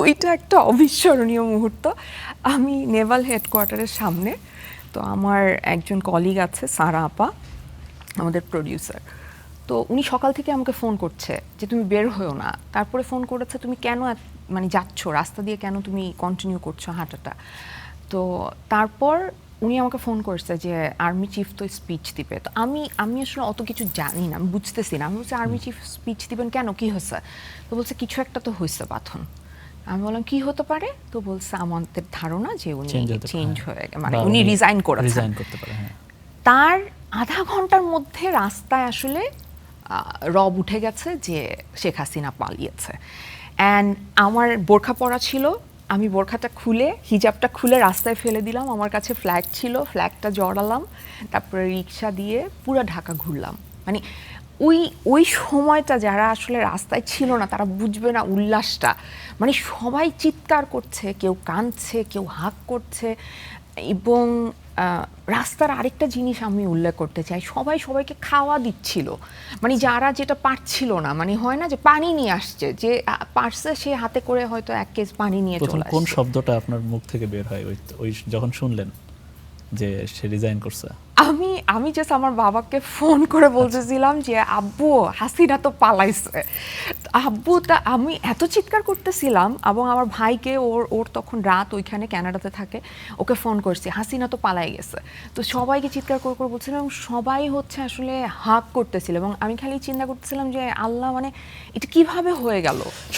ওইটা একটা অবিস্মরণীয় মুহূর্ত। আমি নেভাল হেডকোয়ার্টারের সামনে, তো আমার একজন কলিগ আছে সারা আপা, আমাদের প্রোডিউসার। তো উনি সকাল থেকে আমাকে ফোন করছে যে তুমি বের হয়েও না, তারপরে ফোন করেছে তুমি কেন মানে যাচ্ছ রাস্তা দিয়ে, কেন তুমি কন্টিনিউ করছো হাঁটাটা। তো তারপর উনি আমাকে ফোন করছে যে আর্মি চিফ তো স্পিচ দিবে। তো আমি আমি আসলে অত কিছু জানি না, আমি বুঝতেছি না। আমি বলছি আর্মি চিফ স্পিচ দিবেন কেন, কি হয়েছে? তো বলছে কিছু একটা তো হয়েছে বাথন। আমি বললাম কি হতে পারে? তো বলছে আমাদের ধারণা যে উনি চেঞ্জ হয়ে মানে উনি রিজাইন করেছেন। করতে পারে, হ্যাঁ। তার আধা ঘন্টার মধ্যে রাস্তায় আসলে রব উঠে গেছে যে শেখ হাসিনা পালিয়েছে। অ্যান্ড আমার বোরখা পরা ছিল, আমি বোরখাটা খুলে হিজাবটা খুলে রাস্তায় ফেলে দিলাম। আমার কাছে ফ্ল্যাগ ছিল, ফ্ল্যাগটা জড়ালাম, তারপরে রিক্সা দিয়ে পুরো ঢাকা ঘুরলাম। মানে ওই ওই সময়টা যারা আসলে রাস্তায় ছিল না তারা বুঝবে না উল্লাসটা। মানে সবাই চিৎকার করছে, কেউ কাঁদছে, কেউ হাঁক করছে। এবং রাস্তার আরেকটা জিনিস আমি উল্লেখ করতে চাই, সবাই সবাইকে খাওয়া দিচ্ছিল। মানে যারা যেটা পারছিল না, মানে হয় না যে পানি নিয়ে আসছে, যে পারছে সে হাতে করে হয়তো 1 কেস পানি নিয়ে প্রথম চলে কোন আসছে। শব্দটা আপনার মুখ থেকে বের হয় ওই যখন শুনলেন যে সে রিজাইন করছে? আমি আমি জাস্ট আমার বাবাকে ফোন করে বলতেছিলাম যে আব্বু হাসিনা তো পালাইছে। আব্বুটা আমি এত চিৎকার করতেছিলাম, এবং আমার ভাইকে, ওর ওর তখন রাত ওইখানে কানাডাতে থাকে, ওকে ফোন করছি হাসিনা তো পালাই গেছে। তো সবাইকে চিৎকার করে করে বলছিলাম, এবং সবাই হচ্ছে আসলে হাক করতেছিল, এবং আমি খালি চিন্তা করতেছিলাম যে আল্লাহ, মানে এটা কিভাবে হয়ে গেল।